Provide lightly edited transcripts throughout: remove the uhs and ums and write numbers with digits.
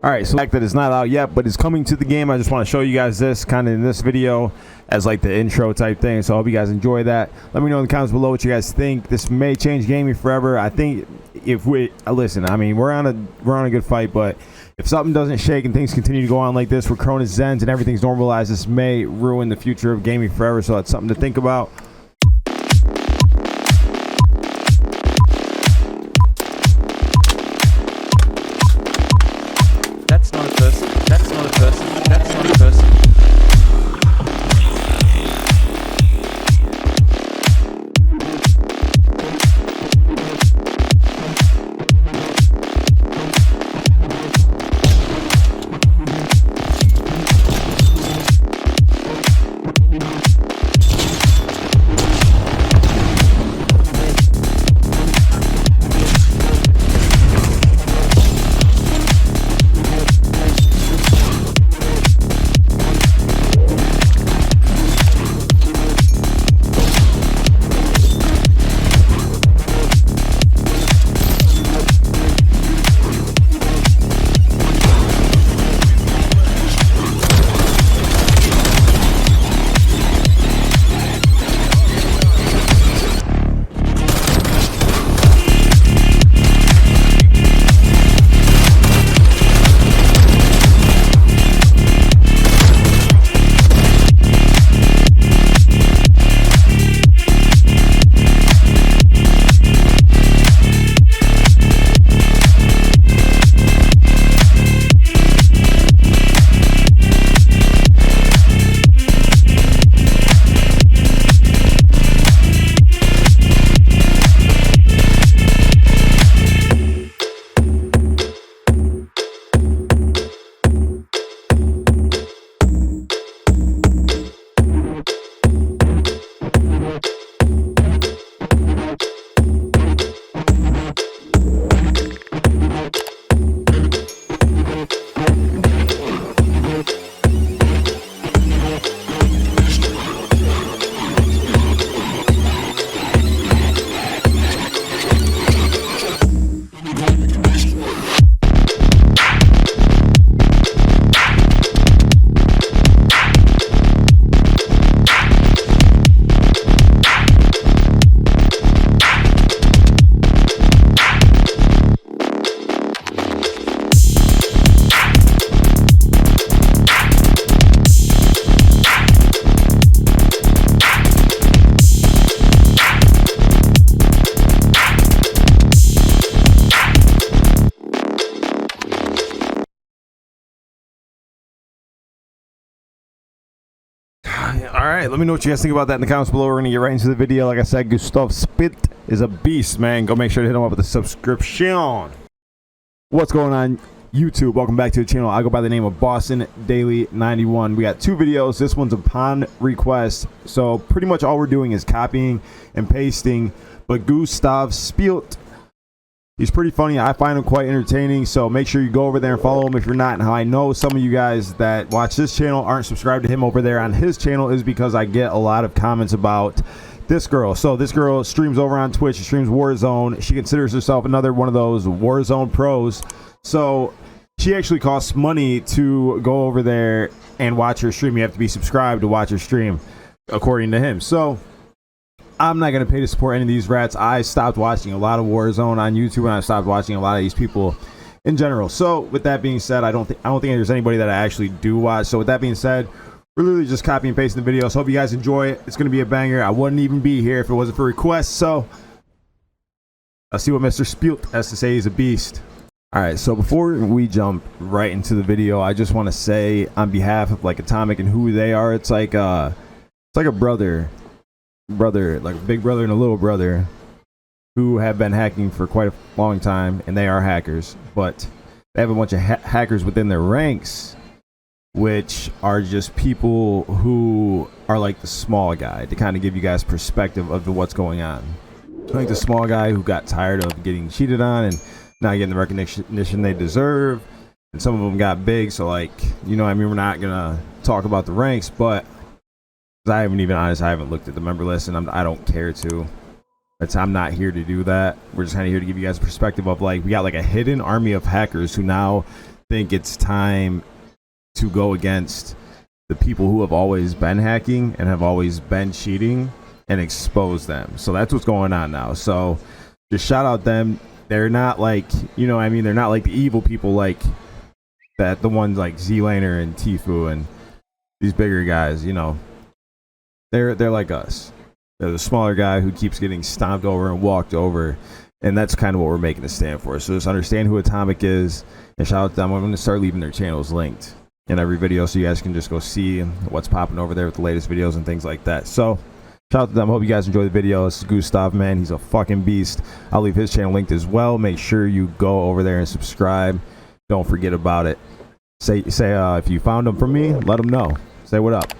All right, so the fact that it's not out yet, but it's coming to the game. I just want to show you guys this kind of in this video as like the intro type thing. So I hope you guys enjoy that. Let me know in the comments below what you guys think. This may change gaming forever. I think if we listen, I mean, we're on a good fight, but if something doesn't shake and things continue to go on like this, where Cronus Zens and everything's normalized, this may ruin the future of gaming forever. So that's something to think about. That's not a person. That's not a person. That's not a person. All right, let me know what you guys think about that in the comments below. We're gonna get right into the video. Like I said, Gustav Spielt is a beast, man. Go make sure to hit him up with a subscription. What's going on, YouTube? Welcome back to the channel. I go by the name of Boston Daily 91. We got two videos. This one's upon request, so pretty much all we're doing is copying and pasting. But Gustav Spielt, he's pretty funny. I find him quite entertaining, so make sure you go over there and follow him if you're not. And how I know some of you guys that watch this channel aren't subscribed to him over there on his channel is because I get a lot of comments about this girl. So this girl streams over on Twitch. She streams Warzone. She considers herself another one of those Warzone pros. So she actually costs money to go over there and watch her stream. You have to be subscribed to watch her stream, according to him. So I'm not going to pay to support any of these rats. I stopped watching a lot of Warzone on YouTube, and I stopped watching a lot of these people in general. So with that being said, I don't think there's anybody that I actually do watch. So with that being said, we're literally just copying and pasting the video. So hope you guys enjoy it. It's going to be a banger. I wouldn't even be here if it wasn't for requests. So let's see what Mr. Spielt has to say. He's a beast. All right, so before we jump right into the video, I just want to say on behalf of like Atomic and who they are, it's like a brother, like a big brother and a little brother who have been hacking for quite a long time, and they are hackers, but they have a bunch of hackers within their ranks, which are just people who are like the small guy, to kind of give you guys perspective of what's going on. Like the small guy who got tired of getting cheated on and not getting the recognition they deserve, and some of them got big. So like, you know, I mean, we're not gonna talk about the ranks, but I haven't looked at the member list, and I don't care to. I'm not here to do that. We're just kind of here to give you guys a perspective of like, we got like a hidden army of hackers who now think it's time to go against the people who have always been hacking and have always been cheating and expose them. So that's what's going on now. So just shout out them. They're not like, you know what I mean? They're not like the evil people like that, the ones like Z-Laner and Tfue and these bigger guys, you know. They're like us. They're the smaller guy who keeps getting stomped over and walked over. And that's kind of what we're making a stand for. So just understand who Atomic is and shout out to them. I'm going to start leaving their channels linked in every video so you guys can just go see what's popping over there with the latest videos and things like that. So shout out to them. Hope you guys enjoy the video. This is Gustav, man. He's a fucking beast. I'll leave his channel linked as well. Make sure you go over there and subscribe. Don't forget about it. Say if you found him from me, let him know. Say what up.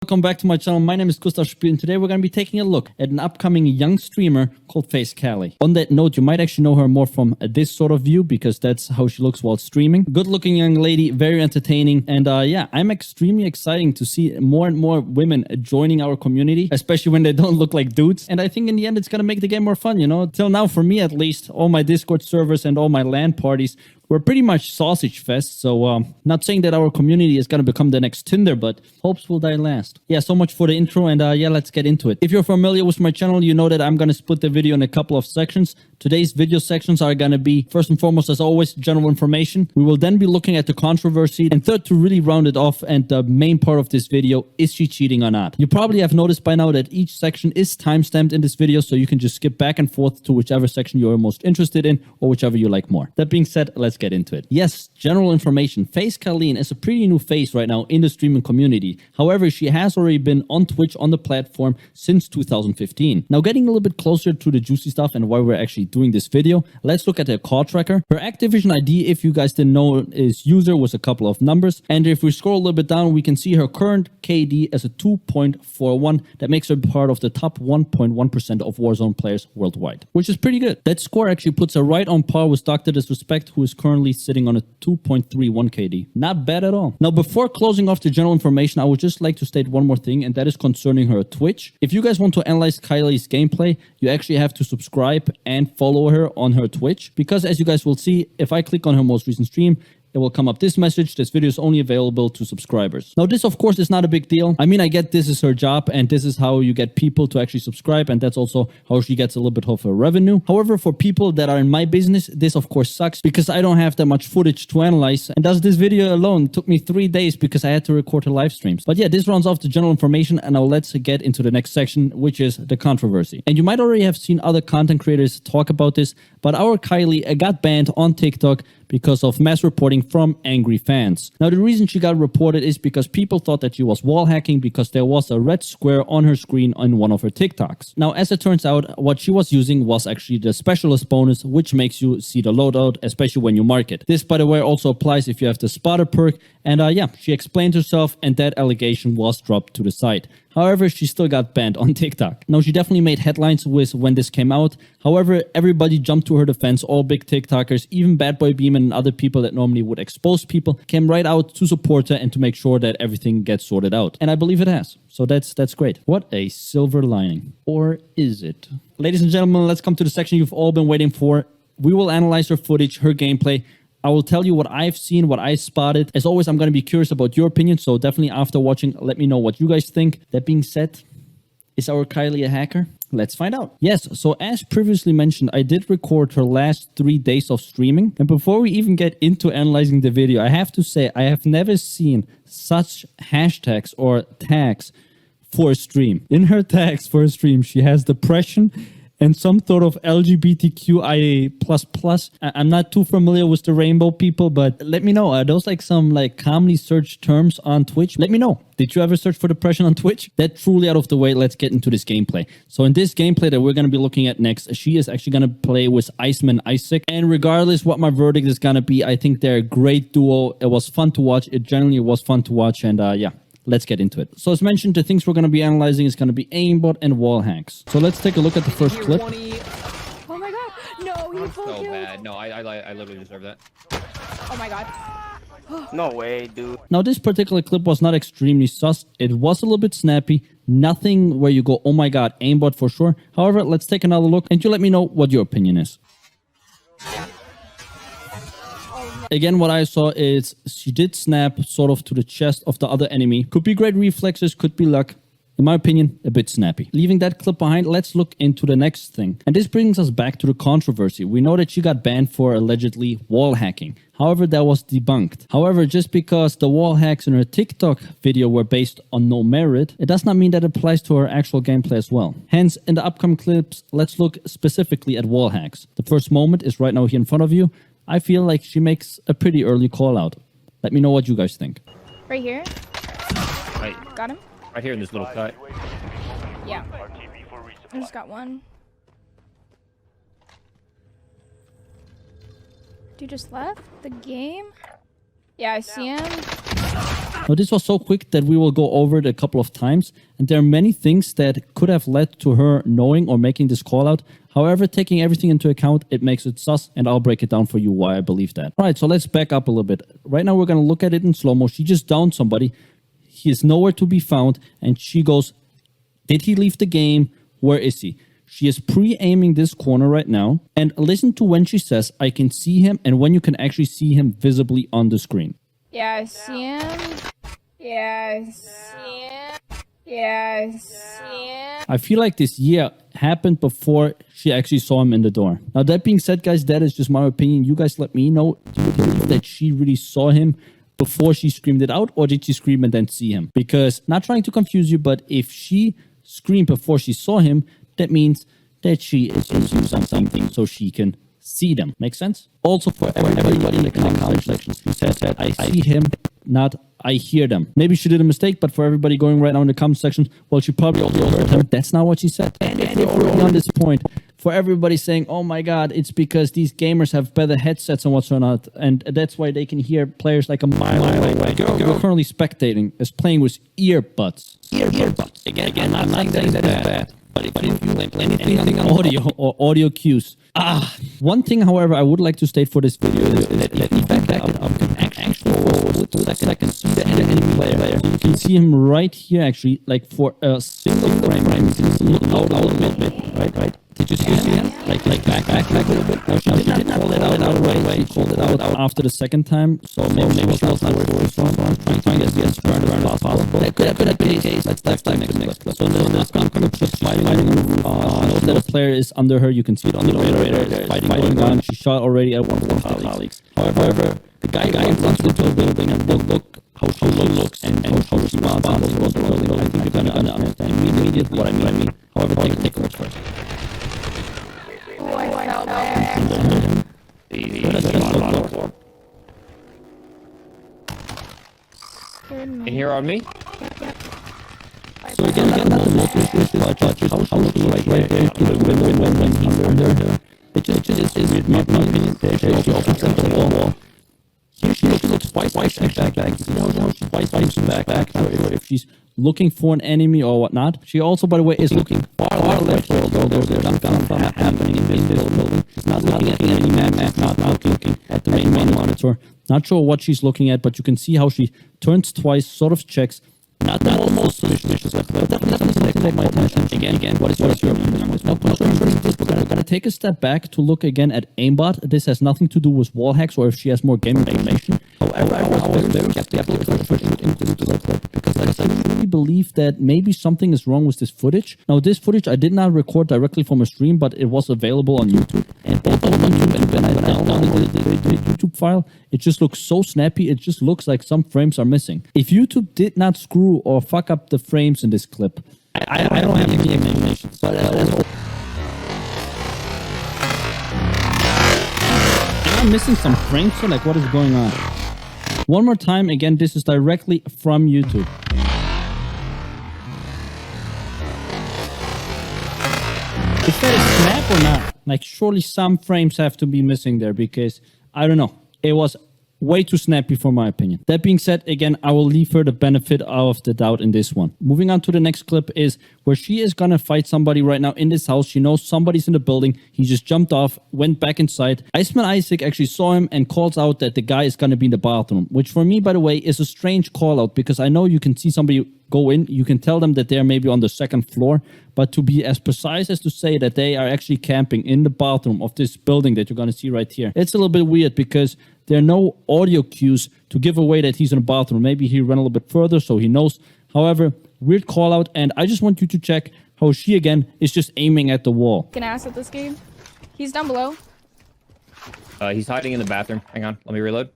Welcome back to my channel. My name is Gustav Spielt, and today we're going to be taking a look at an upcoming young streamer called FAZEKALEI. On that note, you might actually know her more from this sort of view because that's how she looks while streaming. Good looking young lady, very entertaining, and yeah, I'm extremely excited to see more and more women joining our community, especially when they don't look like dudes. And I think in the end it's going to make the game more fun, you know. Till now, for me at least, all my Discord servers and all my LAN parties we're pretty much sausage fest, so not saying that our community is going to become the next Tinder, but hopes will die last. Yeah, so much for the intro, and yeah, let's get into it. If you're familiar with my channel, you know that I'm going to split the video in a couple of sections. Today's video sections are going to be, first and foremost, as always, general information. We will then be looking at the controversy, and third, to really round it off, and the main part of this video, is she cheating or not? You probably have noticed by now that each section is timestamped in this video, so you can just skip back and forth to whichever section you're most interested in, or whichever you like more. That being said, let's get into it. Yes, general information. FAZEKALEI is a pretty new face right now in the streaming community. However, she has already been on Twitch on the platform since 2015. Now, getting a little bit closer to the juicy stuff and why we're actually doing this video, let's look at her call tracker. Her Activision ID, if you guys didn't know, is user with a couple of numbers. And if we scroll a little bit down, we can see her current KD as a 2.41. That makes her part of the top 1.1% of Warzone players worldwide, which is pretty good. That score actually puts her right on par with Dr. Disrespect, who is currently sitting on a 2.31 KD. Not bad at all. Now, before closing off the general information, I would just like to state one more thing, and that is concerning her Twitch. If you guys want to analyze Kalei's gameplay, you actually have to subscribe and follow her on her Twitch, because as you guys will see, if I click on her most recent stream, it will come up this message: this video is only available to subscribers. Now, this of course is not a big deal. I mean, I get this is her job and this is how you get people to actually subscribe, and that's also how she gets a little bit of her revenue. However, for people that are in my business, this of course sucks because I don't have that much footage to analyze, and thus this video alone took me 3 days because I had to record her live streams. But yeah, this rounds off the general information, and now let's get into the next section, which is the controversy. And you might already have seen other content creators talk about this, but our Kalei got banned on TikTok because of mass reporting from angry fans. Now, the reason she got reported is because people thought that she was wall hacking because there was a red square on her screen on one of her TikToks. Now, as it turns out, what she was using was actually the specialist bonus, which makes you see the loadout, especially when you mark it. This, by the way, also applies if you have the spotter perk. And yeah, she explained herself, and that allegation was dropped to the side. However, she still got banned on TikTok. Now, she definitely made headlines with when this came out. However, everybody jumped to her defense. All big TikTokers, even Bad Boy Beeman and other people that normally would expose people, came right out to support her and to make sure that everything gets sorted out. And I believe it has. So that's great. What a silver lining. Or is it? Ladies and gentlemen, let's come to the section you've all been waiting for. We will analyze her footage, her gameplay. I will tell you what I've seen, what I spotted. As always, I'm going to be curious about your opinion, so definitely after watching, let me know what you guys think. That being said, is our Kalei a hacker? Let's find out. Yes, so as previously mentioned, I did record her last 3 days of streaming. And before we even get into analyzing the video, I have to say I have never seen such hashtags or tags for a stream. In her tags for a stream, she has depression and some sort of LGBTQIA++. I'm not too familiar with the rainbow people, but let me know. Are those like some like commonly searched terms on Twitch? Let me know. Did you ever search for depression on Twitch? That truly out of the way. Let's get into this gameplay. So in this gameplay that we're going to be looking at next, she is actually going to play with Iceman Isaac. And regardless what my verdict is going to be, I think they're a great duo. It was fun to watch. It generally was fun to watch. And yeah. Let's get into it. So as mentioned, the things we're going to be analyzing is going to be aimbot and wall hacks. So let's take a look at the first clip. Oh my god, no, you full So killed. bad. No, I literally deserve that. Oh my god. No way, dude. Now, this particular clip was not extremely sus. It was a little bit snappy. Nothing where you go, oh my god, aimbot for sure. However, let's take another look and you let me know what your opinion is. Again, what I saw is she did snap sort of to the chest of the other enemy. Could be great reflexes, could be luck. In my opinion, a bit snappy. Leaving that clip behind, let's look into the next thing. And this brings us back to the controversy. We know that she got banned for allegedly wall hacking. However, that was debunked. However, just because the wall hacks in her TikTok video were based on no merit, it does not mean that it applies to her actual gameplay as well. Hence, in the upcoming clips, let's look specifically at wall hacks. The first moment is right now here in front of you. I feel like she makes a pretty early call out. Let me know what you guys think. Right here. Right, Got him? right here in this little cut. Yeah. I just got one. Dude just left the game? Yeah, I see him. Now, this was so quick that we will go over it a couple of times, and there are many things that could have led to her knowing or making this call out. However, taking everything into account, it makes it sus, and I'll break it down for you why I believe that. All right, so let's back up a little bit. Right now, we're going to look at it in slow-mo. She just downed somebody. He is nowhere to be found, and she goes, did he leave the game? Where is he? She is pre-aiming this corner right now, and listen to when she says, I can see him, and when you can actually see him visibly on the screen. Yeah, I see him. Yeah, I see him. Yeah, I see him. I feel like this happened before she actually saw him in the door. Now, that being said, guys, that is just my opinion. You guys let me know, do you believe that she really saw him before she screamed it out, or did she scream and then see him? Because, not trying to confuse you, but if she screamed before she saw him, that means that she is using something so she can see them. Make sense? Also, for everybody in the comment section, she says that I see him, not I hear them. Maybe she did a mistake, but for everybody going right now in the comment section, well, she probably also heard him. That's not what she said. And if you're already on this point, for everybody saying, oh my god, it's because these gamers have better headsets and what's not, and that's why they can hear players like a mile away. You're currently spectating as playing with earbuds. Earbuds. Again, I'm not saying that is bad. But if you blame anything on audio or audio cues. One thing, however, I would like to state for this video is that if you back it up, you can actually forward 2 seconds see the enemy player. You can see him right here, actually, like for a single frame. You can see it out a little bit, right? Did you see him? Like back a little bit. No, she didn't call it out away. She called it out after the second time. So maybe she was not where it was from. Trying to get as far around as possible. That could have been the case. Let's dive next clip. So this one could have just fighting on the roof. The player is under her. You can see it on the radar. Fighting going on. She shot already at one of her colleagues. However, the guy runs into a building and look how she looks and how she runs on the building. I think you're gonna understand immediately what I mean. However, take a look first. And here on me? So again, not the most but how looks like right there when he's under. It just is my opinion. She opens up the wall. Here she looks twice back. You know, she's twice back. If she's looking for an enemy or whatnot. She also, by the way, is looking far left, although there's a gun happening in this building. She's not looking at any map, not looking at the main monitor. Not sure what she's looking at, but you can see how she turns twice, sort of checks. Not almost suspicious, but definitely caught my attention. Again, what is your opinion? We're gonna take a step back to look again at aimbot. This has nothing to do with wall hacks or if she has more game information. However, I was very skeptical into the clip because I really believe that maybe something is wrong with this footage. Now, this footage I did not record directly from a stream, but it was available on YouTube. And both on YouTube and when I downloaded the YouTube file, it just looks so snappy. It just looks like some frames are missing. If YouTube did not screw or fuck up the frames in this clip, I don't have any explanation. So I'm missing some frames, so like what is going on? One more time, again, this is directly from YouTube. Is that a snap or not? Like, surely some frames have to be missing there because, I don't know, it was way too snappy for my opinion. That being said, again, I will leave her the benefit of the doubt in this one. Moving on to the next clip is where she is gonna fight somebody right now in this house. She knows somebody's in the building. He just jumped off, went back inside. Iceman Isaac actually saw him and calls out that the guy is gonna be in the bathroom, which for me, by the way, is a strange call out because I know you can see somebody go in, you can tell them that they're maybe on the second floor, but to be as precise as to say that they are actually camping in the bathroom of this building that you're going to see right here, it's a little bit weird because there are no audio cues to give away that he's in a bathroom. Maybe he ran a little bit further, so he knows. However, weird call out, and I just want you to check how she, again, is just aiming at the wall. Can ass at this game. He's down below. He's hiding in the bathroom. Hang on, let me reload.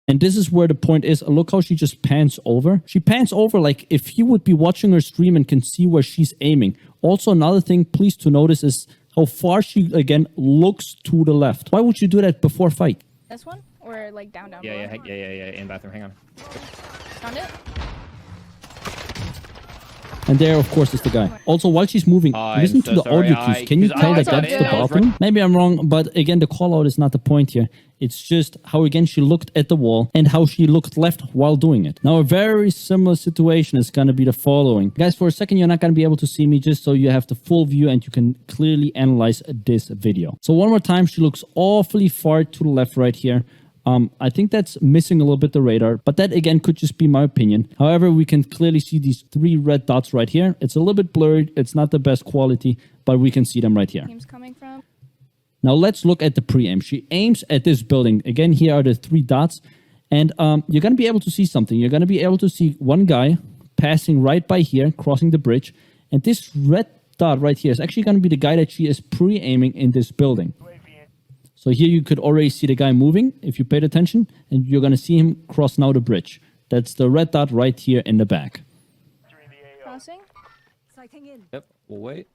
And this is where the point is. Look how she just pans over. She pans over like if he would be watching her stream and can see where she's aiming. Also, another thing, please to notice is how far she, again, looks to the left. Why would you do that before fight? This one? Or like down below? Yeah, in bathroom. Hang on. Found it? And there, of course, is the guy. Also, while she's moving, listen to the audio cues. Can you tell that that's the bathroom? Maybe I'm wrong, but again, the call out is not the point here. It's just how, again, she looked at the wall and how she looked left while doing it. Now, a very similar situation is going to be the following. Guys, for a second, you're not going to be able to see me just so you have the full view and you can clearly analyze this video. So one more time, she looks awfully far to the left right here. I think that's missing a little bit the radar, but that again could just be my opinion. However, we can clearly see these 3 red dots right here. It's a little bit blurred. It's not the best quality, but we can see them right here. Team's coming from. Now let's look at the pre-aim. She aims at this building. Again, here are the 3 dots, and you're going to be able to see something. You're going to be able to see one guy passing right by here, crossing the bridge, and this red dot right here is actually going to be the guy that she is pre-aiming in this building. So here you could already see the guy moving, if you paid attention, and you're going to see him cross now the bridge. That's the red dot right here in the back. Crossing? Yep, we'll wait.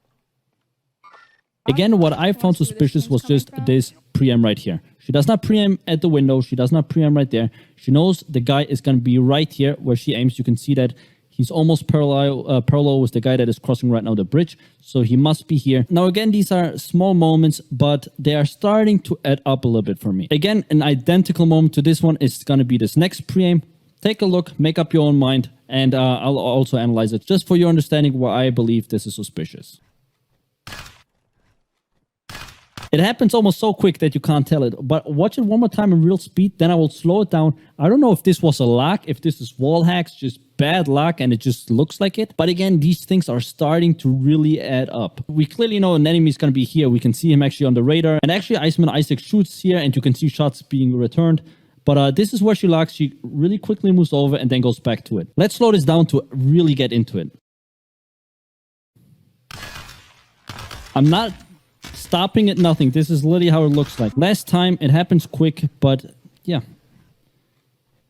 Again, what I found suspicious was just this pre-aim right here. She does not pre-aim at the window. She does not pre-aim right there. She knows the guy is going to be right here where she aims. You can see that he's almost parallel with the guy that is crossing right now the bridge. So he must be here. Now, again, these are small moments, but they are starting to add up a little bit for me. Again, an identical moment to this one is going to be this next pre-aim. Take a look, make up your own mind, and I'll also analyze it just for your understanding why I believe this is suspicious. It happens almost so quick that you can't tell it, but watch it one more time in real speed, then I will slow it down. I don't know if this was a luck, if this is wall hacks, just bad luck, and it just looks like it. But again, these things are starting to really add up. We clearly know an enemy is going to be here. We can see him actually on the radar. And actually, Iceman Isaac shoots here, and you can see shots being returned. But this is where she locks. She really quickly moves over and then goes back to it. Let's slow this down to really get into it. I'm not stopping at nothing. This is literally how it looks like. Last time, it happens quick, but yeah.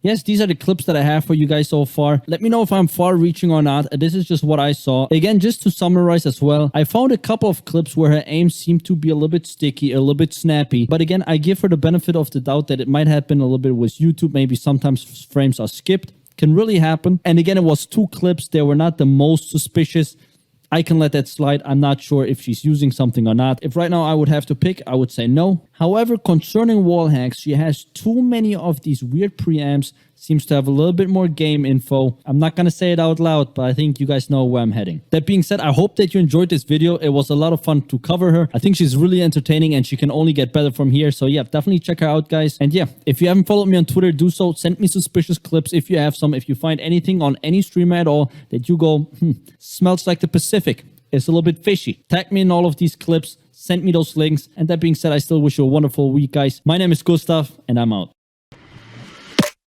Yes, these are the clips that I have for you guys so far. Let me know if I'm far-reaching or not. This is just what I saw. Again, just to summarize as well, I found a couple of clips where her aim seemed to be a little bit sticky, a little bit snappy. But again, I give her the benefit of the doubt that it might happen a little bit with YouTube. Maybe sometimes frames are skipped. Can really happen. And again, it was 2 clips. They were not the most suspicious. I can let that slide. I'm not sure if she's using something or not. If right now I would have to pick, I would say no. However, concerning wall hacks, she has too many of these weird preamps, seems to have a little bit more game info. I'm not going to say it out loud, but I think you guys know where I'm heading. That being said, I hope that you enjoyed this video. It was a lot of fun to cover her. I think she's really entertaining and she can only get better from here. So yeah, definitely check her out, guys. And yeah, if you haven't followed me on Twitter, do so. Send me suspicious clips if you have some. If you find anything on any streamer at all that you go, smells like the Pacific, it's a little bit fishy, tag me in all of these clips. Send me those links. And that being said, I still wish you a wonderful week, guys. My name is Gustav, and I'm out.